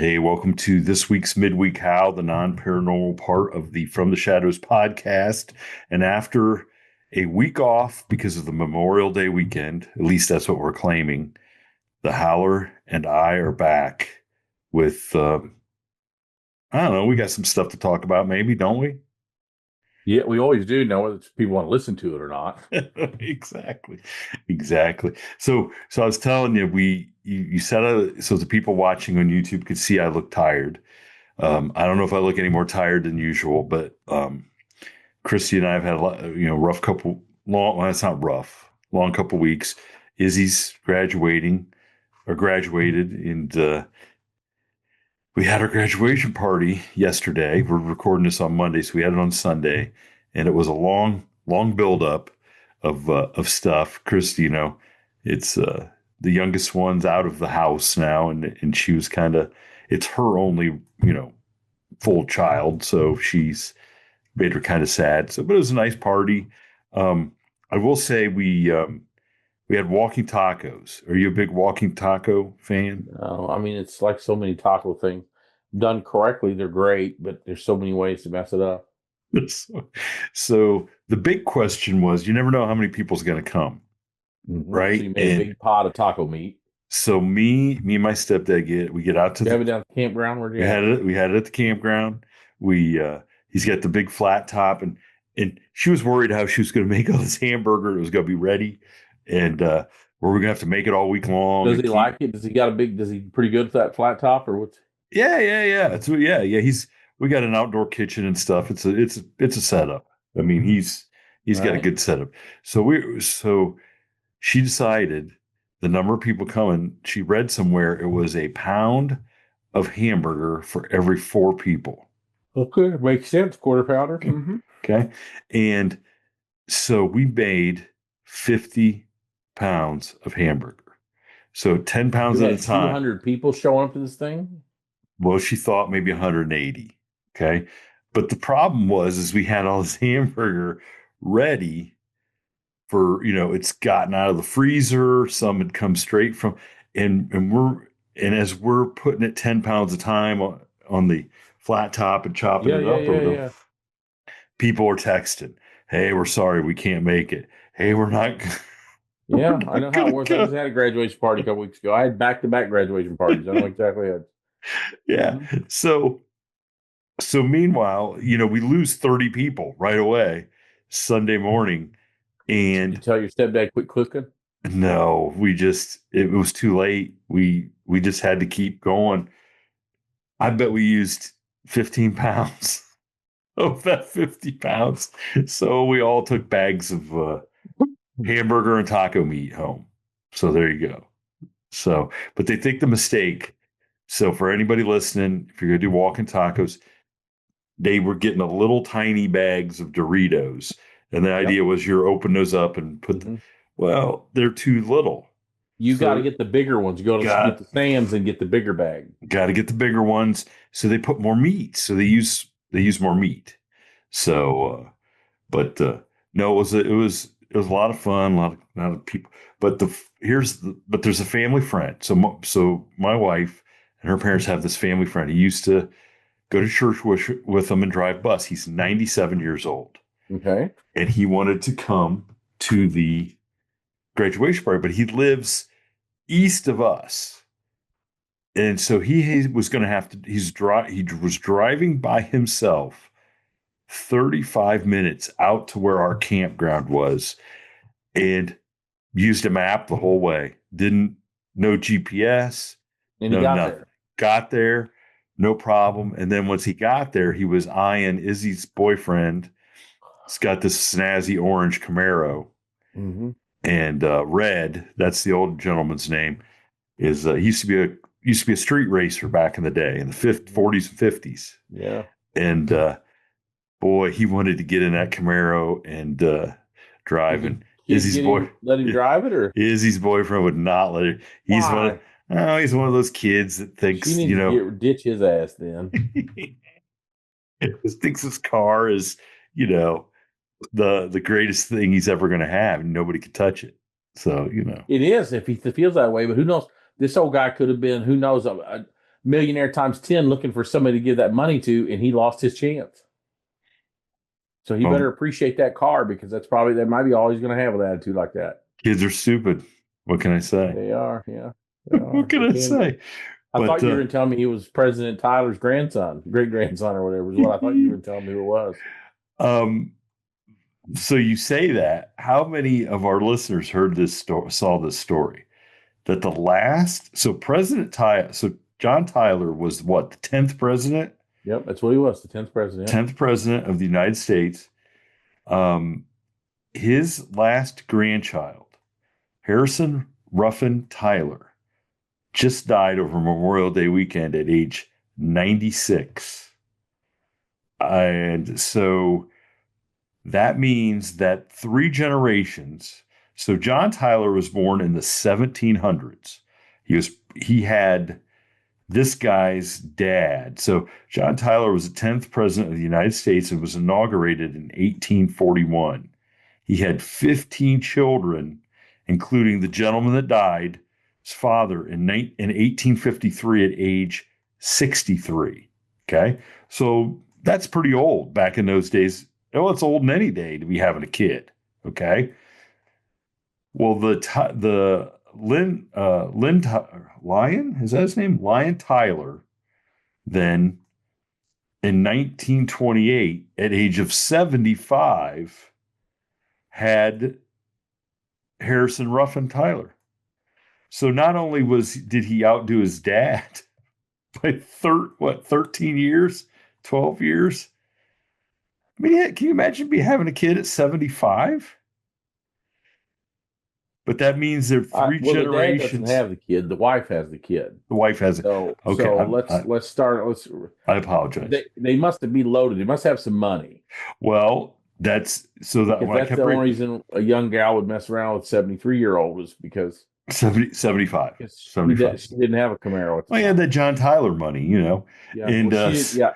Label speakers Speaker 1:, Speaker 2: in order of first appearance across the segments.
Speaker 1: Hey, welcome to this week's Midweek Howl, the non-paranormal part of the From the Shadows podcast. And after a week off because of the Memorial Day weekend, at least that's what we're claiming, the Howler and I are back with, I don't know, we got some stuff to talk about maybe, don't we?
Speaker 2: Yeah, we always do know whether people want to listen to it or not.
Speaker 1: Exactly. Exactly. So I was telling you, you said, so the people watching on YouTube could see I look tired. I don't know if I look any more tired than usual, but Christy and I have had a lot, rough couple long. Well, it's not rough, long couple weeks. Izzy's graduating or graduated, and we had our graduation party yesterday. We're recording this on Monday, so we had it on Sunday, and it was a long build up of stuff. Christy, it's the youngest one's out of the house now, and she was kind of it's her only full child, so she's made her kind of sad. So, but it was a nice party. I will say we had walking tacos. Are you a big walking taco fan?
Speaker 2: I mean, it's like so many taco things. Done correctly, they're great, but there's so many ways to mess it up.
Speaker 1: So the big question was, you never know how many people's going to come,
Speaker 2: So
Speaker 1: right?
Speaker 2: you made a
Speaker 1: And
Speaker 2: big pot of taco meat.
Speaker 1: so me and my stepdad we get out to
Speaker 2: You have it
Speaker 1: the
Speaker 2: down at the campground. Where'd you
Speaker 1: we
Speaker 2: have
Speaker 1: had
Speaker 2: it?
Speaker 1: it at the campground. We He's got the big flat top, and she was worried how she was going to make all this hamburger. It was going to be ready, and were we going to have to make it all week long
Speaker 2: Does
Speaker 1: and
Speaker 2: he
Speaker 1: keep.
Speaker 2: like it? Does he pretty good with that flat top or what's?
Speaker 1: Yeah. Yeah. We got an outdoor kitchen and stuff. It's a setup. I mean, he's
Speaker 2: All
Speaker 1: got a
Speaker 2: right.
Speaker 1: good setup. So she decided the number of people coming. She read somewhere it was a pound of hamburger for every four people.
Speaker 2: Okay, makes sense. Quarter pounder. Mm-hmm.
Speaker 1: Okay, and so we made 50 pounds of hamburger. So 10
Speaker 2: You
Speaker 1: pounds at a
Speaker 2: had
Speaker 1: time.
Speaker 2: 200 people showing up to this thing.
Speaker 1: Well, she thought maybe 180. Okay. But the problem was, is we had all this hamburger ready for, it's gotten out of the freezer. Some had come straight from, and as we're putting it 10 pounds a time on the flat top and chopping
Speaker 2: Yeah,
Speaker 1: it
Speaker 2: yeah,
Speaker 1: up,
Speaker 2: yeah, yeah.
Speaker 1: people are texting, "Hey, we're sorry. We can't make it. Hey, we're
Speaker 2: Yeah, I know
Speaker 1: not
Speaker 2: how
Speaker 1: going
Speaker 2: it
Speaker 1: to
Speaker 2: works. I just
Speaker 1: go."
Speaker 2: had a graduation party a couple weeks ago. I had back-to-back graduation parties. I know exactly how.
Speaker 1: Yeah.
Speaker 2: Mm-hmm.
Speaker 1: So meanwhile, we lose 30 people right away Sunday morning.
Speaker 2: Did you
Speaker 1: And
Speaker 2: tell your stepdad quit cooking?
Speaker 1: no, it was too late. We just had to keep going. I bet we used 15 pounds of that 50 pounds. So we all took bags of hamburger and taco meat home. So there you go. So, but they think the mistake. So for anybody listening, if you're going to do walking tacos, they were getting a little tiny bags of Doritos. And the
Speaker 2: Yep.
Speaker 1: idea was you're open those up and
Speaker 2: Hmm.
Speaker 1: well, they're too little.
Speaker 2: You got to
Speaker 1: So
Speaker 2: get the bigger ones. You go to get
Speaker 1: got
Speaker 2: the Sam's and get the bigger bag.
Speaker 1: got to get the bigger ones. So they put more meat. So they use more meat. So, but no, it was a lot of fun, a lot of people. But but there's a family friend. So my wife and her parents have this family friend. He used to go to church with them and drive bus. He's 97 years old,
Speaker 2: Okay.
Speaker 1: and he wanted to come to the graduation party, but he lives east of us. And so he was going to have to, he was driving by himself 35 minutes out to where our campground was and used a map the whole way. No GPS,
Speaker 2: And he
Speaker 1: no
Speaker 2: got
Speaker 1: nothing.
Speaker 2: there.
Speaker 1: Got there, no problem. And then once he got there, he was eyeing Izzy's boyfriend. He's got this snazzy orange Camaro,
Speaker 2: Hmm.
Speaker 1: and Red, that's the old gentleman's name, is he used to be a street racer back in the day in the 50, 40s and 50s.
Speaker 2: Yeah.
Speaker 1: And boy, he wanted to get in that Camaro and
Speaker 2: Did
Speaker 1: drive.
Speaker 2: the
Speaker 1: And
Speaker 2: kid let him drive it or
Speaker 1: Izzy's boyfriend would not let it.
Speaker 2: why?
Speaker 1: He's one of those kids that
Speaker 2: She
Speaker 1: thinks,
Speaker 2: needs to get ditch his ass then.
Speaker 1: thinks his car is, you know, the greatest thing he's ever going to have, and nobody could touch it. So.
Speaker 2: It is if he feels that way, but who knows? This old guy could have been. Who knows? millionaire times 10 looking for somebody to give that money to, and he lost his chance. So he better
Speaker 1: Well,
Speaker 2: appreciate that car, because that might be all he's going to have with an attitude like that.
Speaker 1: kids are stupid. What can I say?
Speaker 2: They are, yeah, they
Speaker 1: What
Speaker 2: are.
Speaker 1: can
Speaker 2: They
Speaker 1: I
Speaker 2: can be.
Speaker 1: say?
Speaker 2: I
Speaker 1: But
Speaker 2: thought you were going to tell me he was President Tyler's grandson, great grandson, or whatever. Is what I thought you were going to tell me who it was.
Speaker 1: um, so you say that. How many of our listeners heard this story, saw this story? That the last, so President Tyler, so John Tyler was what, the 10th president?
Speaker 2: Yep, that's what he was, the 10th president.
Speaker 1: 10th president of the United States. Um, his last grandchild, Harrison Ruffin Tyler, just died over Memorial Day weekend at age 96. And so that means that 3 generations. So John Tyler was born in the 1700s. He had this guy's dad. So John Tyler was the 10th president of the United States and was inaugurated in 1841. He had 15 children, including the gentleman that died, his father, in 1853 at age 63. Okay. So that's pretty old back in those days. Well, it's old in any day to be having a kid. Okay. Well, the Lyon, is that his name? Lyon Tyler, then in 1928, at age of 75, had Harrison Ruffin Tyler. So not only did he outdo his dad by 13 years, 12 years? I mean, can you imagine having a kid at 75? But that means there are three
Speaker 2: Well, the dad doesn't
Speaker 1: generations.
Speaker 2: have the kid; the wife has the kid.
Speaker 1: The wife has it.
Speaker 2: So,
Speaker 1: Okay,
Speaker 2: so let's start.
Speaker 1: I apologize.
Speaker 2: They must be loaded. They must have some money.
Speaker 1: Well, that's so that
Speaker 2: Because
Speaker 1: when I
Speaker 2: that's
Speaker 1: kept
Speaker 2: the only
Speaker 1: reading
Speaker 2: reason a young gal would mess around with 73-year-old is because
Speaker 1: 75.
Speaker 2: she didn't have a Camaro at the
Speaker 1: Well, he had
Speaker 2: time.
Speaker 1: that John Tyler money,
Speaker 2: Yeah,
Speaker 1: and
Speaker 2: well,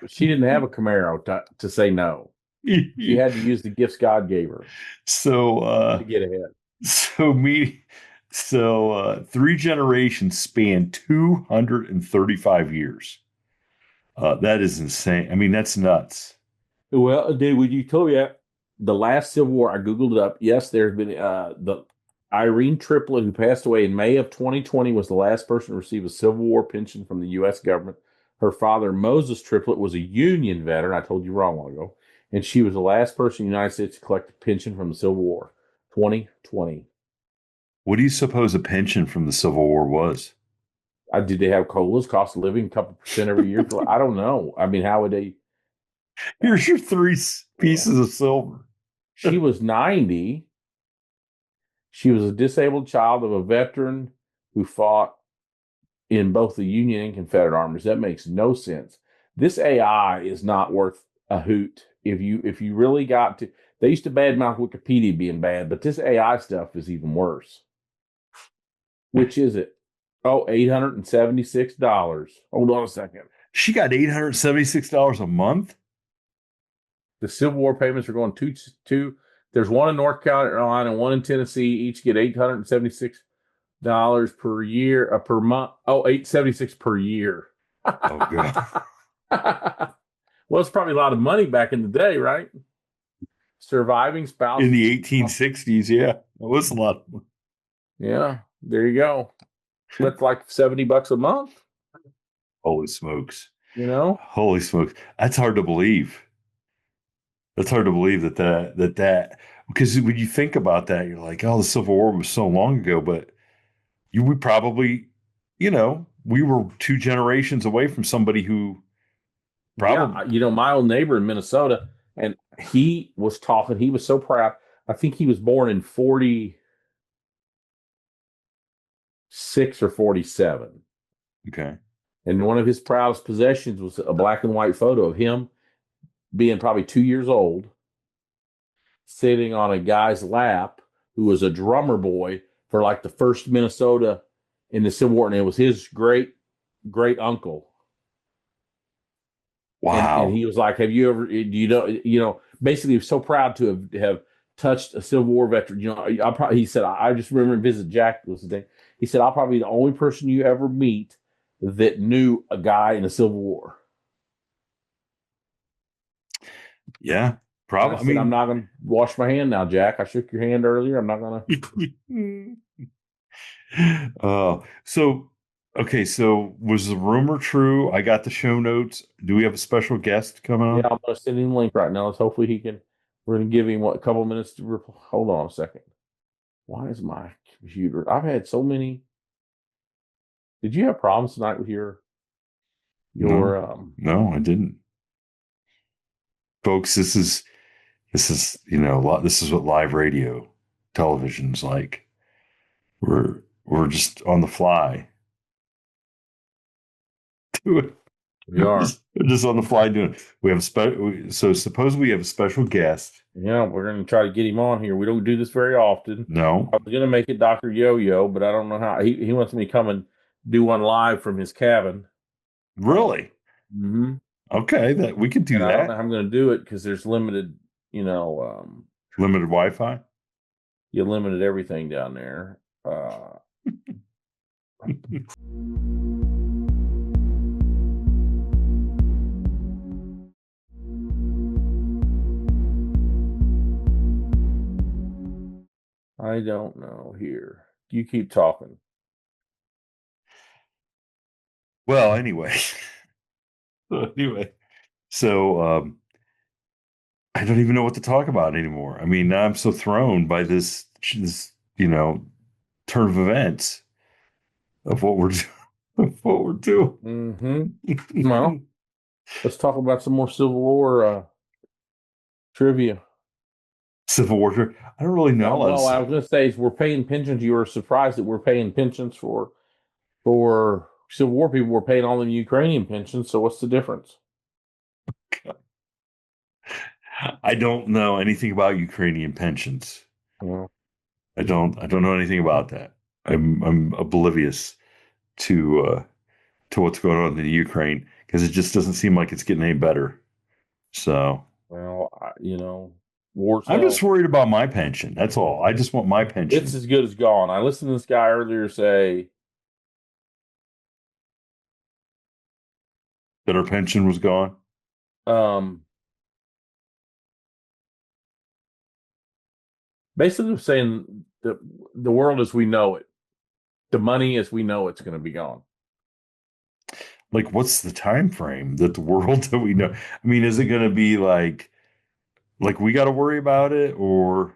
Speaker 2: she didn't have a Camaro to say no. She had to use the gifts God gave her
Speaker 1: so
Speaker 2: to get ahead.
Speaker 1: so me so 3 generations span 235 years. That is insane. I mean, that's nuts.
Speaker 2: Well, dude, when you told me that, the last Civil War, I Googled it up. Yes, there's been the Irene Triplet, who passed away in May of 2020, was the last person to receive a Civil War pension from the U.S. government. Her father, Moses Triplet, was a Union veteran. I told you wrong a while ago. And she was the last person in the United States to collect a pension from the Civil War, 2020.
Speaker 1: What do you suppose a pension from the Civil War was?
Speaker 2: Did they have COLAs, cost of living, a couple percent every year? I don't know. I mean, how would they?
Speaker 1: Here's your three
Speaker 2: Yeah.
Speaker 1: pieces of silver.
Speaker 2: She was 90. She was a disabled child of a veteran who fought in both the Union and Confederate armies. That makes no sense. This AI is not worth a hoot. If you really got to, they used to badmouth Wikipedia being bad, but this AI stuff is even worse. Which is it? Oh, $876. Hold on a second.
Speaker 1: She got $876 a month.
Speaker 2: The Civil War payments are going two. There's one in North Carolina and one in Tennessee. Each get $876 per year, per month. Oh, $876 per year.
Speaker 1: Oh god.
Speaker 2: Well, it's probably a lot of money back in the day, right? Surviving spouse
Speaker 1: In the 1860s, yeah, that was a lot.
Speaker 2: Yeah, there you go. That's like $70 a month.
Speaker 1: Holy smokes!
Speaker 2: Holy
Speaker 1: smokes! That's hard to believe. That's hard to believe that because when you think about that, you're like, oh, the Civil War was so long ago, but we probably, we were 2 generations away from somebody who probably.
Speaker 2: Yeah, my old neighbor in Minnesota, and he was talking. He was so proud. I think he was born in 46 or 47.
Speaker 1: Okay.
Speaker 2: And one of his proudest possessions was a black and white photo of him being probably 2 years old, sitting on a guy's lap who was a drummer boy for like the first Minnesota in the Civil War, and it was his great uncle.
Speaker 1: Wow.
Speaker 2: And he was like, "Have you ever? Basically, he was so proud to have touched a Civil War veteran. He said, I just remember visit Jack was the thing. He said, I'll probably be the only person you ever meet that knew a guy in the Civil War.
Speaker 1: Yeah,
Speaker 2: And I
Speaker 1: probably. I
Speaker 2: said, I'm
Speaker 1: mean,
Speaker 2: not going to wash my hand now, Jack. I shook your hand earlier. I'm not going
Speaker 1: so okay, so was the rumor true? I got the show notes. Do we have a special guest coming
Speaker 2: Yeah,
Speaker 1: on?
Speaker 2: I'm going to send him a link right now. Let's hopefully he can. We're going to give him what, a couple minutes to hold on a second. Why is my computer? I've had so many. Did you have problems tonight with your
Speaker 1: No, no, I didn't. Folks, this is this is what live radio television's like. We're just on the fly doing
Speaker 2: We are.
Speaker 1: we're just on the fly doing it. We have a so suppose we have a special guest.
Speaker 2: Yeah, we're going to try to get him on here. We don't do this very often.
Speaker 1: No,
Speaker 2: I was going to make it Dr. Yo-Yo, but I don't know how. He wants me to come and do one live from his cabin.
Speaker 1: really?
Speaker 2: Mm-hmm.
Speaker 1: Okay, that we could
Speaker 2: And
Speaker 1: do
Speaker 2: I don't know
Speaker 1: that.
Speaker 2: how I'm going to do it because there's limited,
Speaker 1: Limited Wi-Fi.
Speaker 2: you limited everything down there. I don't know here. You keep talking.
Speaker 1: Well, anyway, anyway, so I don't even know what to talk about anymore. I mean, now I'm so thrown by this turn of events of what we're of what we're doing.
Speaker 2: Mm-hmm. Well, let's talk about some more Civil War trivia.
Speaker 1: Civil War. I don't really know.
Speaker 2: Well, I was going to say is we're paying pensions. You were surprised that we're paying pensions for Civil War people. We're paying all the Ukrainian pensions. So what's the difference?
Speaker 1: I don't know anything about Ukrainian pensions.
Speaker 2: Well,
Speaker 1: I don't know anything about that. I'm oblivious to what's going on in the Ukraine because it just doesn't seem like it's getting any better. So
Speaker 2: war's
Speaker 1: I'm just
Speaker 2: hell.
Speaker 1: worried about my pension. That's all. I just want my
Speaker 2: It's
Speaker 1: pension.
Speaker 2: as good as gone. I listened to this guy earlier say,
Speaker 1: That our pension was gone.
Speaker 2: um, basically saying that the world as we know it, the money as we know it's going to be gone.
Speaker 1: Like, what's the time frame that the world that we know? I mean, is it going to be like we got to worry about it, or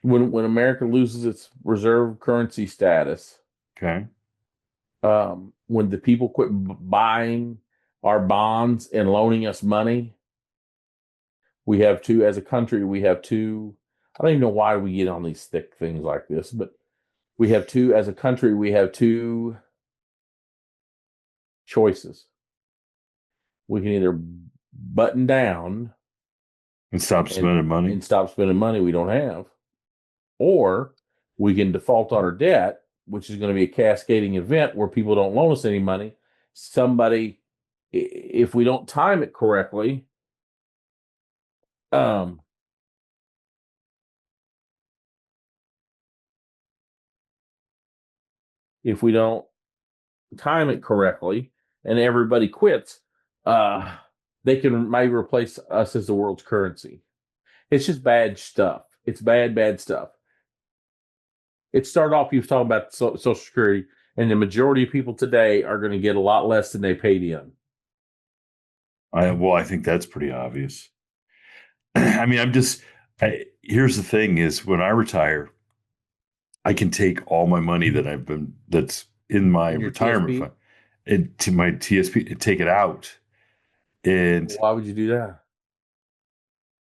Speaker 2: When America loses its reserve currency status,
Speaker 1: okay?
Speaker 2: when the people quit buying our bonds and loaning us money, we have two, as a country, we have two. I don't even know why we get on these thick things like this, but we have two, as a country, we have two choices. We can either button down
Speaker 1: And stop spending money.
Speaker 2: and stop spending money we don't have, or we can default on our debt, which is going to be a cascading event where people don't loan us any money. Somebody, if we don't time it correctly, um, if we don't time it correctly and everybody quits, uh, they can maybe replace us as the world's currency. It's just bad stuff. It's bad stuff. It started off, you was talking about Social Security, and the majority of people today are going to get a lot less than they paid in.
Speaker 1: I think that's pretty obvious. I mean, here's the thing: is when I retire, I can take all my money that's in my
Speaker 2: In your
Speaker 1: retirement
Speaker 2: TSP,
Speaker 1: fund to my TSP, take it out, and
Speaker 2: why would you do that?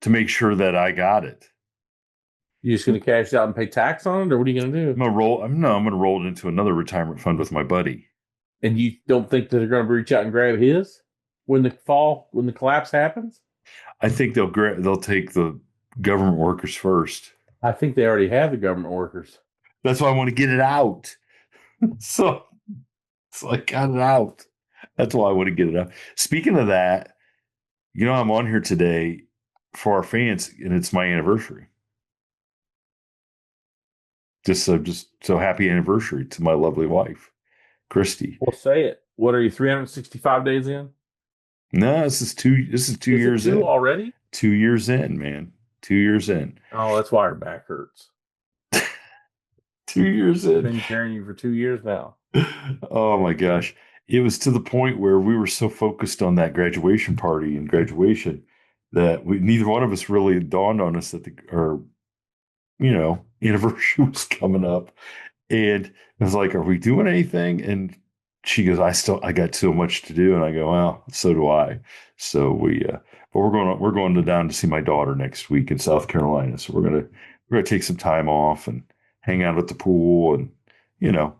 Speaker 1: to make sure that I got it.
Speaker 2: You just going to cash it out and pay tax on it, or what are you going to do?
Speaker 1: I'm going to roll it into another retirement fund with my buddy.
Speaker 2: And you don't think that they're going to reach out and grab his when the collapse happens?
Speaker 1: I think they'll take the government workers first.
Speaker 2: I think they already have the government workers.
Speaker 1: That's why I want to get it out. So I got it out. That's why I want to get it out. Speaking of that, I'm on here today for our fans, and it's my anniversary. Just so happy anniversary to my lovely wife, Christy.
Speaker 2: Well, say it. What are you, 365 days in?
Speaker 1: No, this is 2
Speaker 2: Is it
Speaker 1: years
Speaker 2: two
Speaker 1: in.
Speaker 2: already?
Speaker 1: 2 years in, man. 2 years in.
Speaker 2: Oh, that's why your back hurts.
Speaker 1: 2 years
Speaker 2: It's
Speaker 1: in.
Speaker 2: been carrying you for 2 years now.
Speaker 1: Oh my gosh. It was to the point where we were so focused on that graduation party and graduation that neither one of us really dawned on us that our, anniversary was coming up. And I was like, are we doing anything? And she goes, I got so much to do. And I go, well, so do I. So but we're going down to see my daughter next week in South Carolina. So we're gonna take some time off and hang out at the pool and, you know,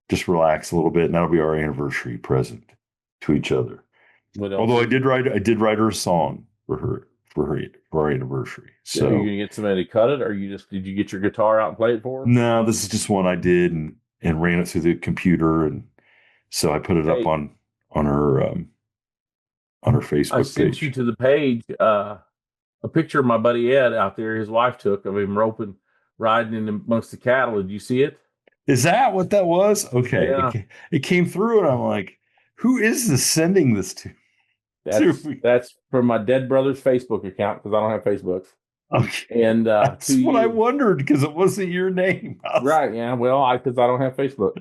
Speaker 1: just relax a little bit. And that'll be our anniversary present to each other.
Speaker 2: What else?
Speaker 1: Although I did write her a song for our anniversary.
Speaker 2: Are you
Speaker 1: So
Speaker 2: gonna get somebody to cut it, or did you get your guitar out and play it for her?
Speaker 1: no, this is just one I did and ran it through the computer, and so I put it up
Speaker 2: Hey,
Speaker 1: on her on her
Speaker 2: I
Speaker 1: Facebook
Speaker 2: sent you
Speaker 1: page.
Speaker 2: to the page a picture of my buddy Ed out there. His wife took of him riding in amongst the cattle. Did you see it?
Speaker 1: Is that what that was? Okay,
Speaker 2: Yeah,
Speaker 1: it came through, and I'm like, who is this sending this to
Speaker 2: that's
Speaker 1: me?
Speaker 2: that's from my dead brother's Facebook account because I don't have Facebook.
Speaker 1: Okay,
Speaker 2: And
Speaker 1: that's
Speaker 2: to
Speaker 1: what I
Speaker 2: you,
Speaker 1: wondered because it wasn't your name.
Speaker 2: right? Yeah, well, because I don't have Facebook.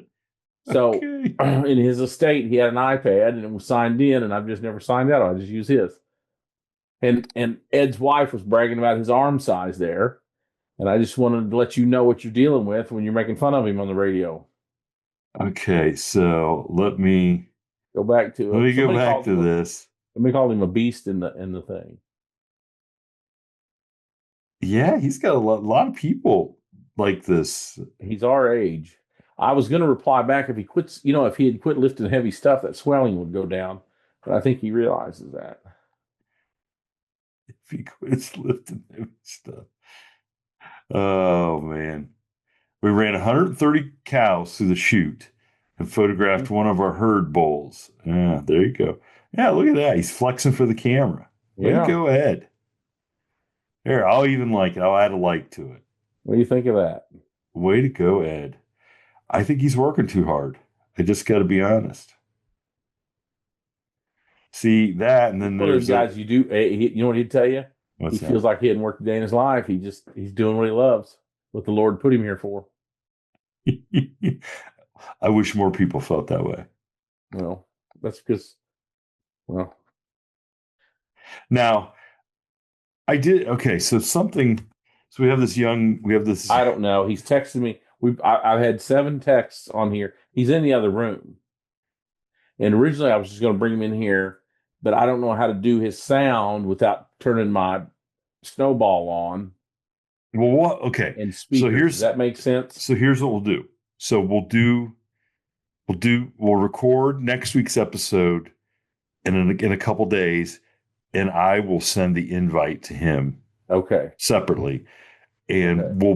Speaker 2: So
Speaker 1: Okay,
Speaker 2: in his estate, he had an iPad and it was signed in, and I've just never signed out. I just use his. And Ed's wife was bragging about his arm size there, and I just wanted to let you know what you're dealing with when you're making fun of him on the radio.
Speaker 1: okay. So
Speaker 2: Go back to
Speaker 1: let
Speaker 2: it.
Speaker 1: me go back to this.
Speaker 2: Somebody called him a beast in the thing.
Speaker 1: Yeah, he's got a lot of people like this.
Speaker 2: He's our age. I was going to reply back if he quits. If he had quit lifting heavy stuff, that swelling would go down. But I think he realizes that.
Speaker 1: If he quits lifting heavy stuff. Oh man. We ran 130 cows through the chute and photographed one of our herd bulls. Yeah, there you go. Yeah, look at that. He's flexing for the camera. Way to
Speaker 2: Yeah.
Speaker 1: go, Ed. Here, I'll even like it. I'll add a like to it.
Speaker 2: What do you think of that?
Speaker 1: Way to go, Ed. I think he's working too hard. I just got to be honest. See that, and
Speaker 2: He's
Speaker 1: then
Speaker 2: one of those
Speaker 1: there's a
Speaker 2: guys you do. You know what he'd tell you? He
Speaker 1: what's
Speaker 2: feels
Speaker 1: that?
Speaker 2: like he hadn't worked a day in his life. He's doing what he loves, what the Lord put him here for.
Speaker 1: I wish more people felt that way.
Speaker 2: Well, that's because, well,
Speaker 1: Now, I did okay. So we have this.
Speaker 2: I don't know. He's texting me. I've had 7 texts on here. He's in the other room, and originally I was just going to bring him in here, but I don't know how to do his sound without turning my snowball on
Speaker 1: Well, what? Okay.
Speaker 2: and
Speaker 1: So
Speaker 2: speakers. Does
Speaker 1: here's
Speaker 2: that make sense?
Speaker 1: so here's what we'll do. So we'll record next week's episode in a couple days, and I will send the invite to him
Speaker 2: Okay.
Speaker 1: separately, and
Speaker 2: Okay.
Speaker 1: we'll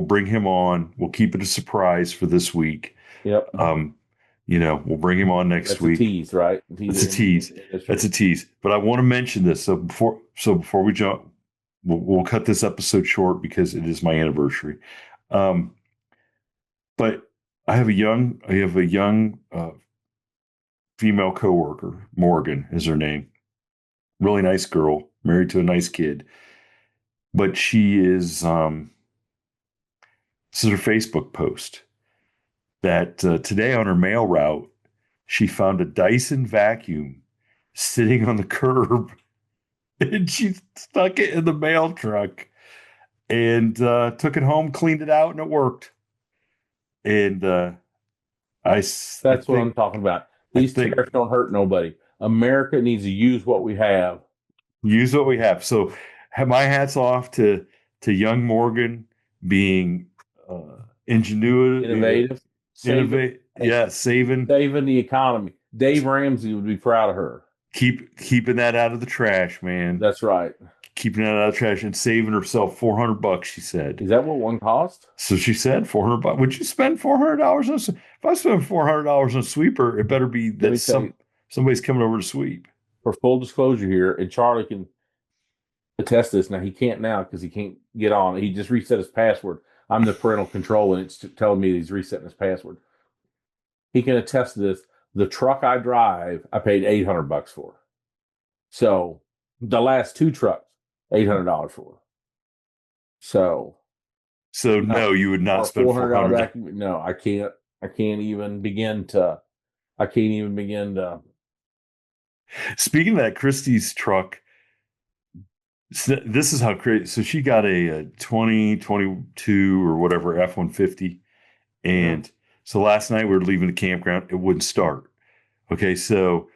Speaker 1: bring him on. We'll keep it a surprise for this week.
Speaker 2: Yep.
Speaker 1: We'll bring him on next
Speaker 2: That's a
Speaker 1: week.
Speaker 2: tease, right?
Speaker 1: That's a tease. That's a tease. But I want to mention this. So before we jump, we'll cut this episode short because it is my anniversary. Um, but I have a young female coworker. Morgan is her name. Really nice girl, married to a nice kid. But she is. This is her Facebook post that today on her mail route she found a Dyson vacuum sitting on the curb, and she stuck it in the mail truck and took it home, cleaned it out, and it worked. And I
Speaker 2: That's what I'm
Speaker 1: think
Speaker 2: talking about.
Speaker 1: I
Speaker 2: These
Speaker 1: think
Speaker 2: tariffs don't hurt nobody. America needs to use what we have.
Speaker 1: use what we have. So my hats off to young Morgan being ingenuity,
Speaker 2: Innovative, saving,
Speaker 1: innovate, yeah, saving,
Speaker 2: saving the economy. Dave Ramsey would be proud of her.
Speaker 1: keeping that out of the trash, man.
Speaker 2: That's right.
Speaker 1: Keeping that out of the trash and saving herself $400. She said.
Speaker 2: Is that what one cost?
Speaker 1: So she said $400. Would you spend $400 on? If I spend $400 on a sweeper, it better be
Speaker 2: Let
Speaker 1: that
Speaker 2: me tell you,
Speaker 1: somebody's coming over to sweep.
Speaker 2: for full disclosure here, and Charlie can attest this. Now he can't now because he can't get on. He just reset his password. I'm the parental control, and it's telling me he's resetting his password. He can attest to this. The truck I drive, I paid $800 for. So the last two trucks, $800 for. So
Speaker 1: So no,
Speaker 2: no,
Speaker 1: you would not
Speaker 2: or
Speaker 1: spend
Speaker 2: $400
Speaker 1: $400.
Speaker 2: vacuum. No, I can't. I can't even begin to. I can't even begin to.
Speaker 1: Speaking of that, Christie's truck, this is how crazy. So she got a 2022 or whatever F-150.
Speaker 2: Yeah,
Speaker 1: And so last night we were leaving the campground. It wouldn't start. Okay. So,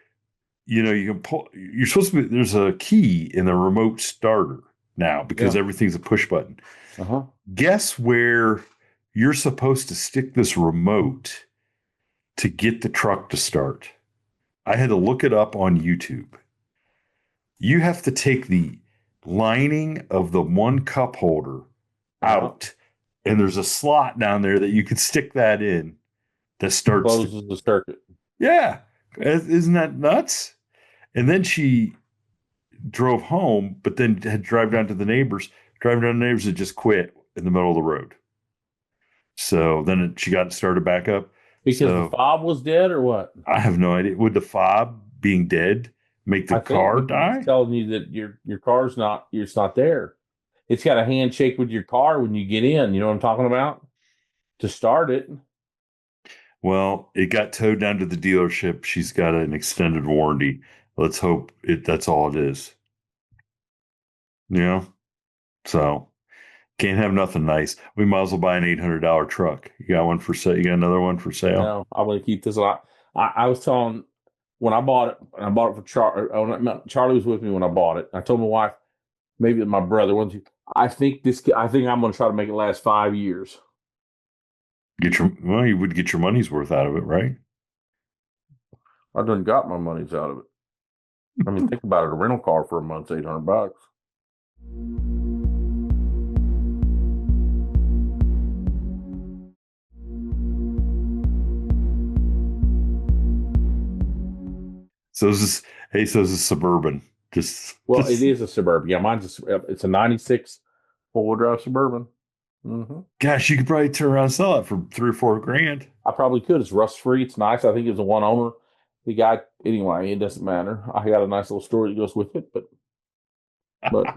Speaker 1: you can pull, you're supposed to be, there's a key in the remote starter now because
Speaker 2: yeah.
Speaker 1: everything's a push button.
Speaker 2: Uh-huh.
Speaker 1: Guess where you're supposed to stick this remote to get the truck to start? I had to look it up on YouTube. You have to take the lining of the one cup holder
Speaker 2: Yeah.
Speaker 1: out, and there's a slot down there that you can stick that in that starts the.
Speaker 2: Closes the circuit.
Speaker 1: Yeah. Isn't that nuts? And then she drove home, but then had to drive down to the neighbors. Driving down to the neighbors, had just quit in the middle of the road. So then she got started back up.
Speaker 2: Because the
Speaker 1: So
Speaker 2: fob was dead or what?
Speaker 1: I have no idea. Would the fob being dead make the
Speaker 2: I think
Speaker 1: car
Speaker 2: because it's
Speaker 1: die?
Speaker 2: telling you that your car's not it's not there. It's got a handshake with your car when you get in. You know what I'm talking about? To start it.
Speaker 1: Well, it got towed down to the dealership. She's got an extended warranty. Let's hope that's all it is. You know? So can't have nothing nice. We might as well buy an $800 truck. You got one for sale? You got another one for sale?
Speaker 2: No, I'm going to keep this a lot. I was telling when I bought it, and I bought it for Charlie. Oh, no, Charlie was with me when I bought it. I told my wife, maybe my brother, one, two. I think I'm going to try to make it last 5 years.
Speaker 1: You would get your money's worth out of it, right?
Speaker 2: I done got my money's out of it. I mean, think about it. A rental car for a month's $800.
Speaker 1: So this is Suburban. Just,
Speaker 2: Well, it
Speaker 1: just,
Speaker 2: is a Suburban. Yeah, it's a 96 four-wheel drive Suburban.
Speaker 1: gosh, you could probably turn around and sell it for 3 or 4 grand.
Speaker 2: I probably could. It's rust free. It's nice. I think it's a one owner. The guy, anyway, it doesn't matter. I got a nice little story that goes with it, but
Speaker 1: But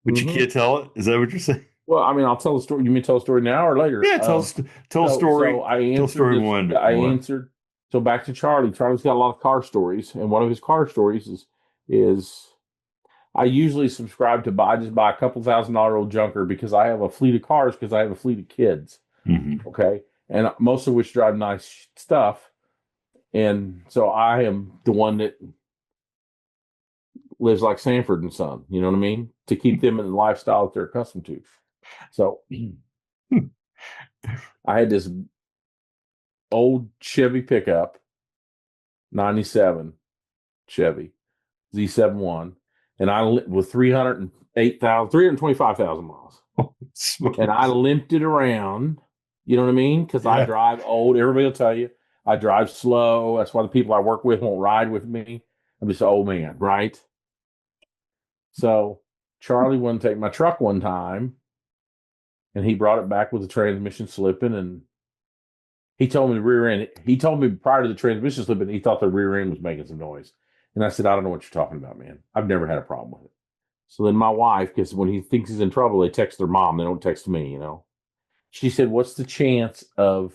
Speaker 1: you
Speaker 2: mhm.
Speaker 1: can't tell it. Is that what you're saying?
Speaker 2: Well, I mean, I'll tell the story. You mean tell the story now or later?
Speaker 1: Yeah, tell a
Speaker 2: So
Speaker 1: story.
Speaker 2: I
Speaker 1: Tell a
Speaker 2: answered
Speaker 1: story
Speaker 2: this.
Speaker 1: one.
Speaker 2: I
Speaker 1: What?
Speaker 2: answered. So back to Charlie. Charlie's got a lot of car stories, and one of his car stories is I usually subscribe to buy just buy a couple $1,000 old junker because I have a fleet of cars because I have a fleet of kids.
Speaker 1: Hmm.
Speaker 2: Okay, and most of which drive nice stuff, and so I am the one that lives like Sanford and Son. You know what I mean? To keep them in the lifestyle that they're accustomed to. So I had this old Chevy pickup, 97 Chevy Z71, and with 325,000 miles. And I limped it around, you know what I mean? Because I
Speaker 1: Yeah.
Speaker 2: drive old. Everybody will tell you I drive slow. That's why the people I work with won't ride with me. I'm just an old man, right? So Charlie wouldn't take my truck one time, and he brought it back with the transmission slipping, and he told me the rear end. He told me prior to the transmission slipping, he thought the rear end was making some noise. And I said, I don't know what you're talking about, man. I've never had a problem with it. So then my wife, because when he thinks he's in trouble, they text their mom. They don't text me, you know. She said, what's the chance of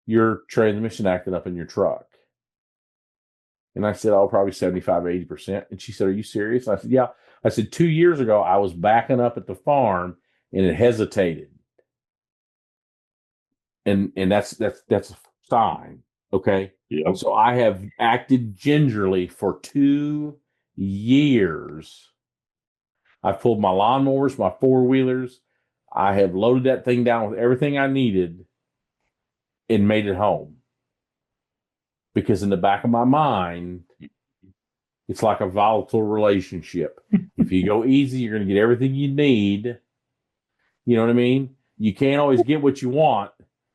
Speaker 2: your transmission acting up in your truck? And I said, oh, probably 75 or 80%. And she said, are you serious? And I said, yeah. I said, 2 years ago, I was backing up at the farm and it hesitated. And that's a sign. Okay.
Speaker 1: Yep.
Speaker 2: So I have acted gingerly for 2 years. I've pulled my lawnmowers, my four wheelers. I have loaded that thing down with everything I needed and made it home. Because in the back of my mind, it's like a volatile relationship. If you go easy, you're going to get everything you need. You know what I mean? You can't always get what you want,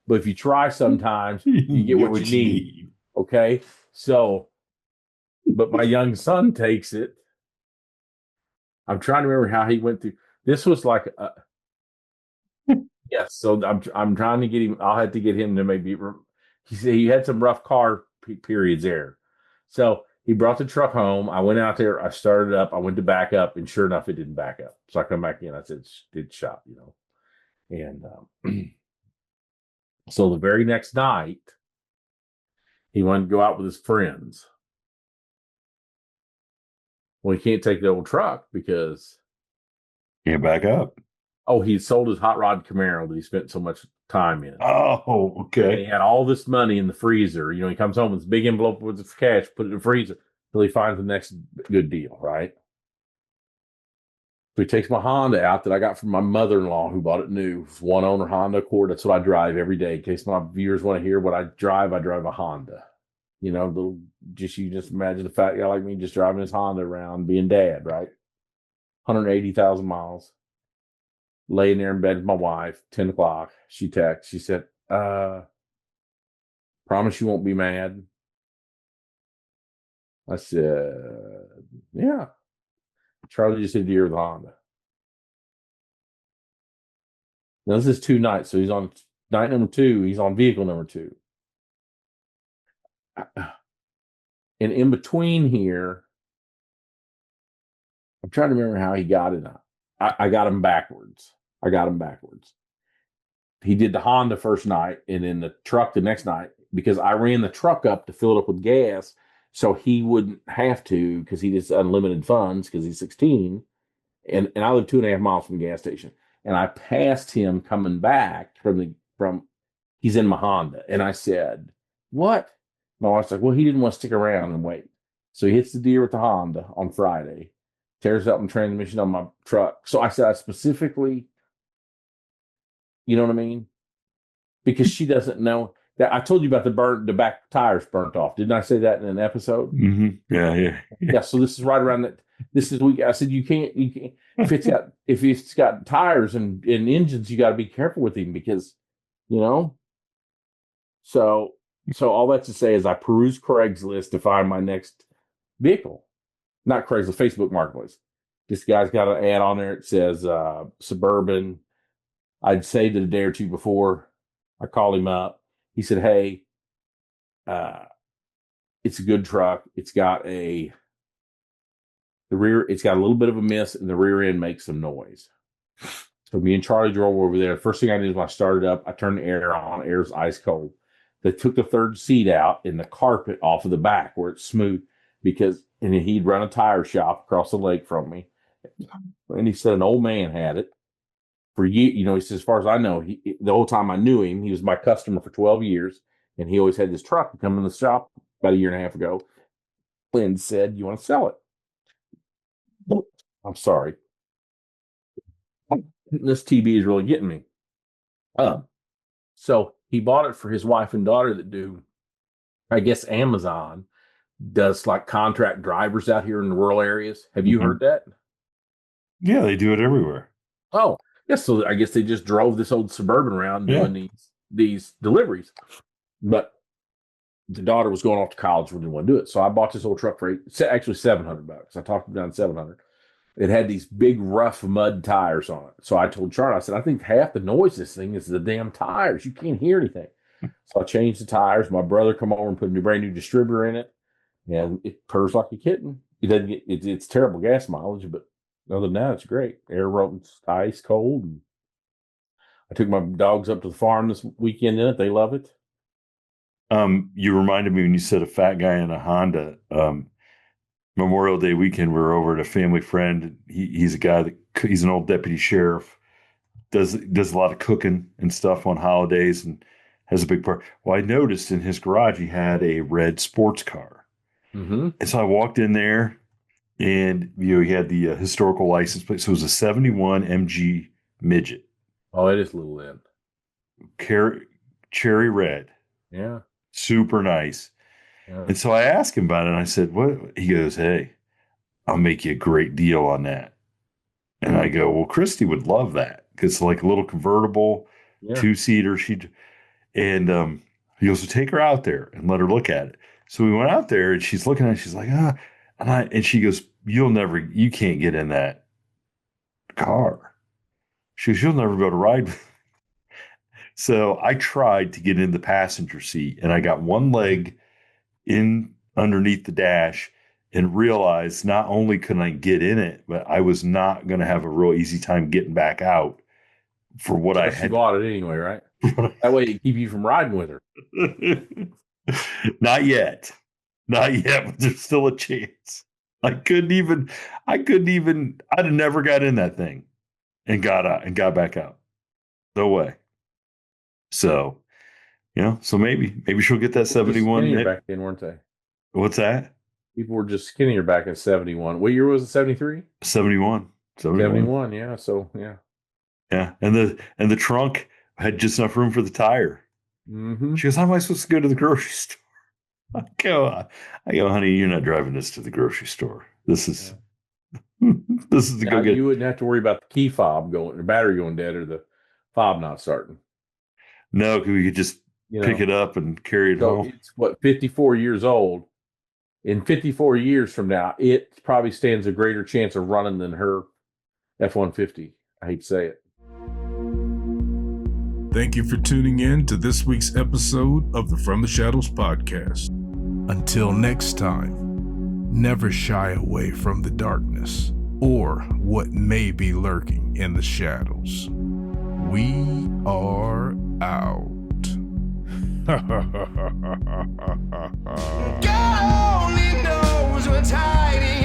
Speaker 2: but if you try sometimes, you get what you need. Okay. So, but my young son takes it. I'm trying to remember how he went through. This was like, yes. So I'm trying to get him. I'll have to get him to maybe he said he had some rough car periods there. So he brought the truck home. I went out there. I started up. I went to back up, and sure enough, it didn't back up. So I come back in. I said, "It's shot," And so the very next night, he wanted to go out with his friends. Well, he can't take the old truck because
Speaker 1: Can't back up.
Speaker 2: he sold his hot rod Camaro that he spent so much time in.
Speaker 1: Oh,
Speaker 2: And he
Speaker 1: okay.
Speaker 2: had all this money in the freezer. He comes home with this big envelope with his cash, put it in the freezer till he finds the next good deal, right? So he takes my Honda out that I got from my mother-in-law who bought it new. One owner Honda Accord. That's what I drive every day. In case my viewers want to hear what I drive a Honda. Little you just imagine a fat guy like me just driving his Honda around being dad, right? 180,000 miles. Laying there in bed with my wife, 10 o'clock. She texts. She said, promise you won't be mad. I said, yeah. Charlie just hit a deer with a Honda. Now, this is 2 nights. So he's on night number 2. He's on vehicle number 2. And in between here, I'm trying to remember how he got it. I got him backwards. He did the Honda first night and then the truck the next night because I ran the truck up to fill it up with gas so he wouldn't have to because he just unlimited funds because he's 16. And I live 2.5 miles from the gas station. And I passed him coming back from he's in my Honda. And I said, "What?" My wife's like, "Well, he didn't want to stick around and wait." So he hits the deer with the Honda on Friday, tears up the transmission on my truck. So I said, I specifically, you know what I mean? Because she doesn't know that I told you about the back tires burnt off. Didn't I say that in an episode?
Speaker 1: Yeah, yeah.
Speaker 2: Yeah. So this is right around that. This is I said you can't if it's got tires and engines, you got to be careful with him because you know. So all that to say is I peruse Craigslist to find my next vehicle. Not Craigslist, Facebook Marketplace. This guy's got an ad on there. It says Suburban. I'd saved it a day or two before. I called him up. He said, "Hey, it's a good truck. It's got a little bit of a miss, and the rear end makes some noise." So me and Charlie drove over there. The first thing I did was I started up. I turned the air on. Air's ice cold. They took the third seat out and the carpet off of the back where it's smooth and he'd run a tire shop across the lake from me. And he said an old man had it for years. He says, as far as I know, the whole time I knew him, he was my customer for 12 years. And he always had this truck come in the shop about a year and a half ago and said, "You want to sell it?" I'm sorry. This TB is really getting me. So he bought it for his wife and daughter that do, I guess, Amazon does like contract drivers out here in the rural areas. Have you heard that?
Speaker 1: Yeah, they do it everywhere.
Speaker 2: Oh, yes. So I guess they just drove this old Suburban around doing these deliveries. But the daughter was going off to college and didn't want to do it. So I bought this old truck for actually $700. I talked him down to 700. It had these big rough mud tires on it. So I told Charlie, I said, "I think half the noise this thing is the damn tires. You can't hear anything." So I changed the tires. My brother come over and put a brand new distributor in it, and it purrs like a kitten. It doesn't get it's terrible gas mileage, but other than that, it's great. Air runs ice cold. And I took my dogs up to the farm this weekend in it. They love it.
Speaker 1: You reminded me when you said a fat guy in a Honda. Memorial Day weekend, we were over at a family friend. He's a guy he's an old deputy sheriff, does a lot of cooking and stuff on holidays and has a big part. Well, I noticed in his garage he had a red sports car.
Speaker 2: Mm-hmm.
Speaker 1: And so I walked in there and he had the historical license plate. So it was a 71 MG midget.
Speaker 2: Oh, it is little then.
Speaker 1: Cherry red.
Speaker 2: Yeah.
Speaker 1: Super nice.
Speaker 2: Yeah.
Speaker 1: And so I asked him about it and I said, "What?" He goes, "Hey, I'll make you a great deal on that." And I go, "Well, Christy would love that because it's like a little convertible,
Speaker 2: Yeah.
Speaker 1: 2-seater. He goes, "So take her out there and let her look at it." So we went out there and she's looking at it. She's like, and she goes, "You can't get in that car." She goes, "You'll never be able to ride." So I tried to get in the passenger seat, and I got one leg in underneath the dash and realized not only couldn't I get in it, but I was not going to have a real easy time getting back out for what I
Speaker 2: Plus, you
Speaker 1: had.
Speaker 2: bought it anyway, right? That way, it keep you from riding with her.
Speaker 1: Not yet. Not yet, but there's still a chance. I'd have never got in that thing and got out and got back out. No way. So, so maybe she'll get that
Speaker 2: People were just
Speaker 1: 71.
Speaker 2: skinnier back then, weren't they?
Speaker 1: What's that?
Speaker 2: People were just skinnier back in 71. What year was it? 73?
Speaker 1: 71.
Speaker 2: 71, yeah. So, yeah.
Speaker 1: Yeah. And the trunk had just enough room for the tire.
Speaker 2: Mm-hmm.
Speaker 1: She goes, how am I supposed to go to the grocery store? I go, honey, you're not driving this to the grocery store. This is this is to
Speaker 2: Now,
Speaker 1: go get.
Speaker 2: you wouldn't have to worry about the key fob going, the battery going dead, or the fob not starting.
Speaker 1: No, we could just pick it up and carry it
Speaker 2: So
Speaker 1: home.
Speaker 2: it's 54 years old. In 54 years from now, it probably stands a greater chance of running than her F-150. I hate to say it.
Speaker 3: Thank you for tuning in to this week's episode of the From the Shadows podcast. Until next time, never shy away from the darkness or what may be lurking in the shadows. We are out.
Speaker 4: God only knows what's hiding